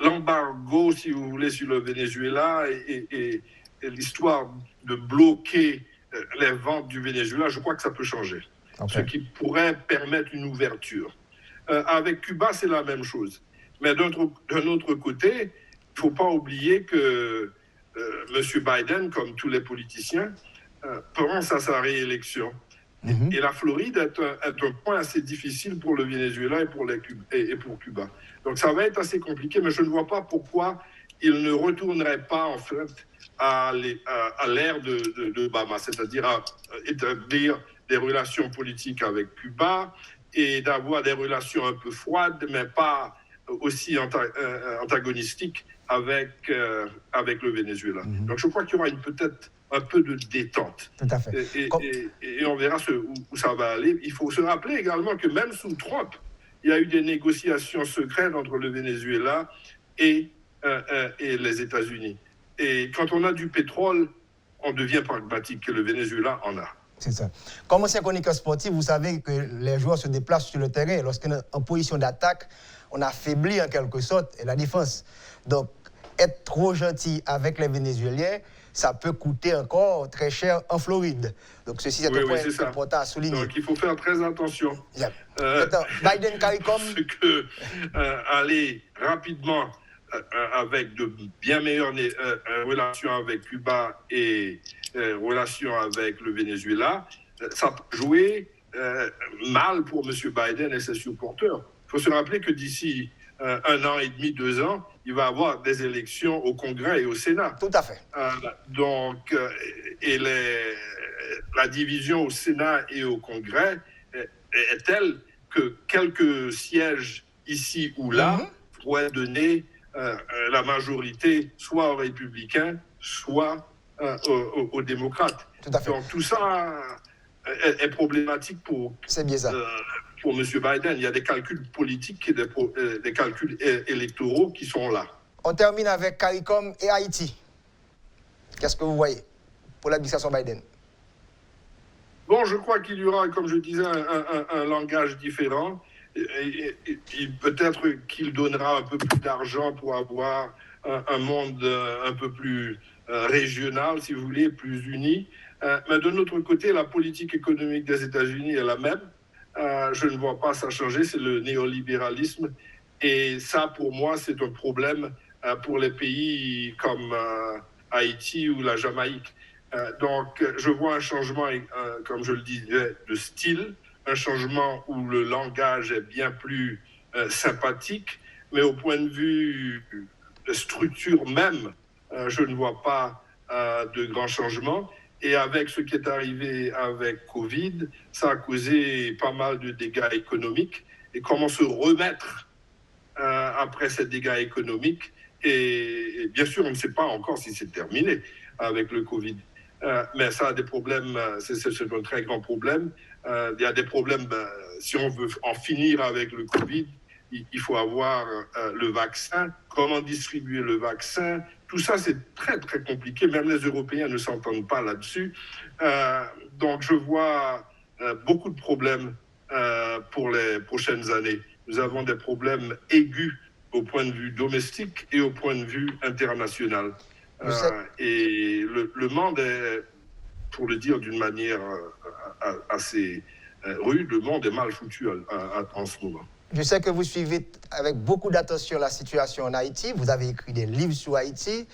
l'embargo, si vous voulez, sur le Venezuela et l'histoire de bloquer les ventes du Venezuela, je crois que ça peut changer. Okay. Ce qui pourrait permettre une ouverture. Avec Cuba, c'est la même chose. Mais d'un autre côté, il ne faut pas oublier que M. Biden, comme tous les politiciens, pense à sa réélection. Et la Floride est un point assez difficile pour le Venezuela et pour Cuba. Donc ça va être assez compliqué, mais je ne vois pas pourquoi il ne retournerait pas en fait à l'ère d'Obama, c'est-à-dire à établir des relations politiques avec Cuba et d'avoir des relations un peu froides, mais pas aussi antagonistiques avec le Venezuela. Donc je crois qu'il y aura peut-être un peu de détente. Tout à fait. Et on verra où ça va aller. Il faut se rappeler également que même sous Trump, il y a eu des négociations secrètes entre le Venezuela et les États-Unis. Et quand on a du pétrole, on devient pragmatique, que le Venezuela en a. C'est ça. Comme ancien chroniqueur sportif, vous savez que les joueurs se déplacent sur le terrain. Lorsqu'on est en position d'attaque, on affaiblit en quelque sorte la défense. Donc, être trop gentil avec les Vénézuéliens, ça peut coûter encore très cher en Floride. Donc, ceci est un point important à souligner. Donc, il faut faire très attention. Yeah. Biden CARICOM. Parce que aller rapidement avec de bien meilleures relations avec Cuba et relations avec le Venezuela, ça peut jouer mal pour M. Biden et ses supporters. Il faut se rappeler que d'ici 1 an et demi, 2 ans, il va y avoir des élections au Congrès et au Sénat. Tout à fait. Donc, la division au Sénat et au Congrès est telle que quelques sièges ici ou là pourraient donner la majorité soit aux républicains, soit aux démocrates. Tout à fait. Donc tout ça est problématique pour M. Biden. Il y a des calculs politiques et des calculs électoraux qui sont là. On termine avec CARICOM et Haïti. Qu'est-ce que vous voyez pour l'administration Biden? Bon, je crois qu'il y aura, comme je disais, un langage différent. Peut-être qu'il donnera un peu plus d'argent pour avoir un monde un peu plus régional, si vous voulez, plus uni. Mais de notre côté, la politique économique des États-Unis est la même. Je ne vois pas ça changer, c'est le néolibéralisme. Et ça, pour moi, c'est un problème pour les pays comme Haïti ou la Jamaïque. Donc, je vois un changement, comme je le disais, de style, un changement où le langage est bien plus sympathique, mais au point de vue de structure même, je ne vois pas de grands changements. Et avec ce qui est arrivé avec Covid, ça a causé pas mal de dégâts économiques. Et comment se remettre après ces dégâts économiques et bien sûr, on ne sait pas encore si c'est terminé avec le Covid. Mais ça a des problèmes, c'est un très grand problème. Il y a des problèmes, si on veut en finir avec le Covid, il faut avoir le vaccin, comment distribuer le vaccin. Tout ça, c'est très, très compliqué. Même les Européens ne s'entendent pas là-dessus. Donc, je vois beaucoup de problèmes pour les prochaines années. Nous avons des problèmes aigus au point de vue domestique et au point de vue international. Et le monde est, pour le dire d'une manière assez rude, le monde est mal foutu en ce moment. Je sais que vous suivez avec beaucoup d'attention la situation en Haïti. Vous avez écrit des livres sur Haïti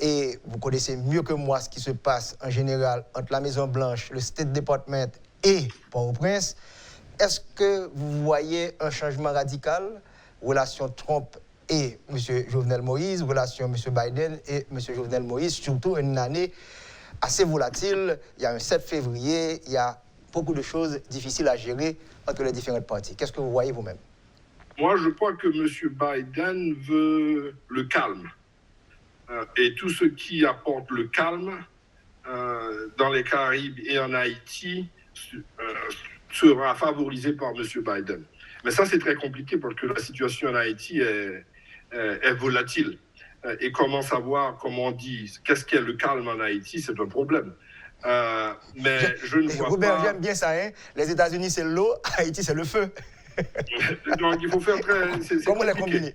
et vous connaissez mieux que moi ce qui se passe en général entre la Maison-Blanche, le State Department et Port-au-Prince. Est-ce que vous voyez un changement radical, relation Trump et M. Jovenel Moïse, relation M. Biden et M. Jovenel Moïse, surtout une année assez volatile. Il y a un 7 février, il y a beaucoup de choses difficiles à gérer entre les différentes parties. Qu'est-ce que vous voyez vous-même? Moi, je crois que M. Biden veut le calme. Et tout ce qui apporte le calme dans les Caraïbes et en Haïti sera favorisé par M. Biden. Mais ça, c'est très compliqué parce que la situation en Haïti est volatile. Et comment savoir, comme on dit, qu'est-ce qu'est le calme en Haïti, c'est un problème. Mais je ne vois Robert, pas... j'aime bien ça, hein? Les États-Unis, c'est l'eau, Haïti, c'est le feu. Donc, il faut faire très... C'est comment les combiner?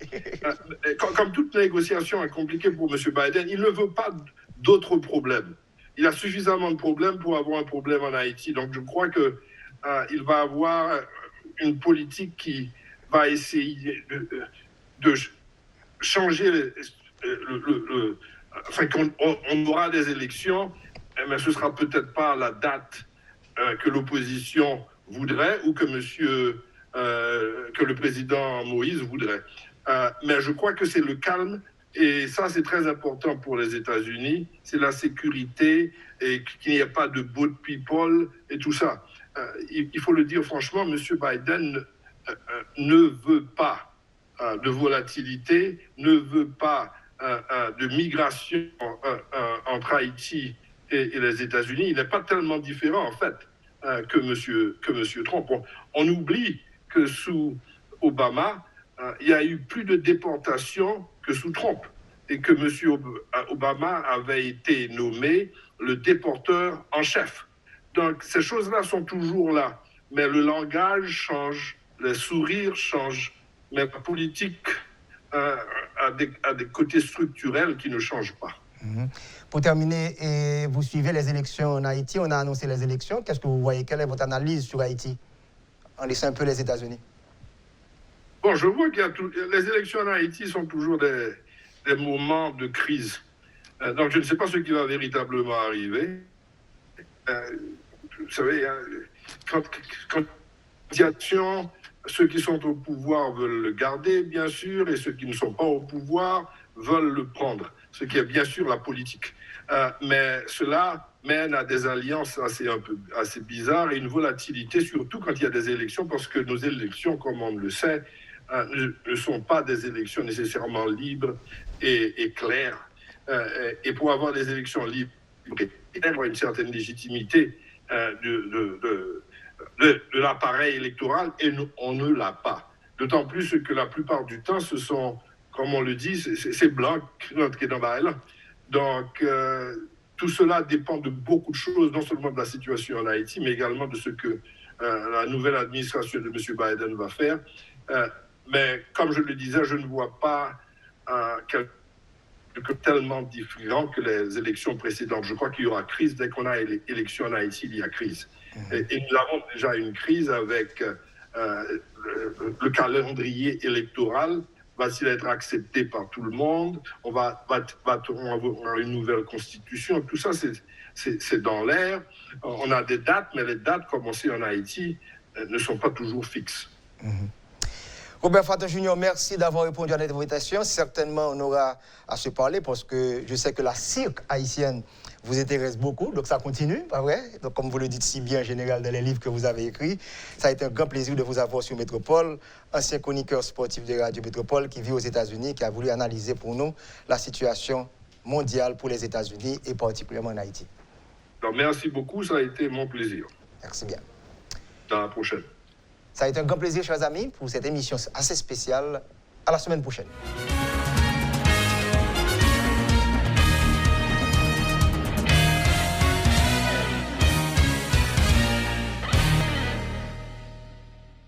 Comme toute négociation est compliquée pour M. Biden, il ne veut pas d'autres problèmes. Il a suffisamment de problèmes pour avoir un problème en Haïti. Donc, je crois qu'il va avoir une politique qui va essayer de changer enfin, qu'on aura des élections, mais ce ne sera peut-être pas à la date que l'opposition voudrait ou que que le président Moïse voudrait. Mais je crois que c'est le calme et ça, c'est très important pour les États-Unis. C'est la sécurité et qu'il n'y ait pas de boat people et tout ça. Il faut le dire franchement, M. Biden ne veut pas de volatilité, ne veut pas de migration entre Haïti et les États-Unis. Il n'est pas tellement différent, en fait, que M. Trump. On oublie que sous Obama, il y a eu plus de déportations que sous Trump et que M. Obama avait été nommé le déporteur en chef. Donc, ces choses-là sont toujours là, mais le langage change, les sourires changent, mais la politique a des côtés structurels qui ne changent pas. Pour terminer, et vous suivez les élections en Haïti, on a annoncé les élections. Qu'est-ce que vous voyez? Quelle est votre analyse sur Haïti, en laissant un peu les États-Unis? Bon, je vois que les élections en Haïti sont toujours des moments de crise. Donc, je ne sais pas ce qui va véritablement arriver. Vous savez, quand il y a action, ceux qui sont au pouvoir veulent le garder, bien sûr, et ceux qui ne sont pas au pouvoir veulent le prendre, ce qui est bien sûr la politique. Mais cela mène à des alliances assez bizarres et une volatilité, surtout quand il y a des élections, parce que nos élections, comme on le sait, ne sont pas des élections nécessairement libres et claires. Et pour avoir des élections libres et avoir une certaine légitimité de l'appareil électoral, et on ne l'a pas. D'autant plus que la plupart du temps, ce sont, comme on le dit, c'est blanc qui est dans la haine. Donc, tout cela dépend de beaucoup de choses, non seulement de la situation en Haïti, mais également de ce que la nouvelle administration de M. Biden va faire. Mais comme je le disais, je ne vois pas tellement différent que les élections précédentes. Je crois qu'il y aura crise. Dès qu'on a élection en Haïti, il y a crise. Et nous avons déjà une crise avec le calendrier électoral. Va-t-il être accepté par tout le monde? On va avoir une nouvelle constitution. Tout ça, c'est dans l'air. On a des dates, mais les dates, comme on sait en Haïti, ne sont pas toujours fixes. Robert Faton Junior, merci d'avoir répondu à notre invitation. Certainement, on aura à se parler parce que je sais que la cirque haïtienne vous intéresse beaucoup, donc ça continue, pas vrai? Donc, comme vous le dites si bien en général dans les livres que vous avez écrits, ça a été un grand plaisir de vous avoir sur Métropole, ancien chroniqueur sportif de Radio Métropole qui vit aux États-Unis, qui a voulu analyser pour nous la situation mondiale pour les États-Unis et particulièrement en Haïti. Alors, merci beaucoup, ça a été mon plaisir. Merci bien. À la prochaine. Ça a été un grand plaisir, chers amis, pour cette émission assez spéciale. À la semaine prochaine.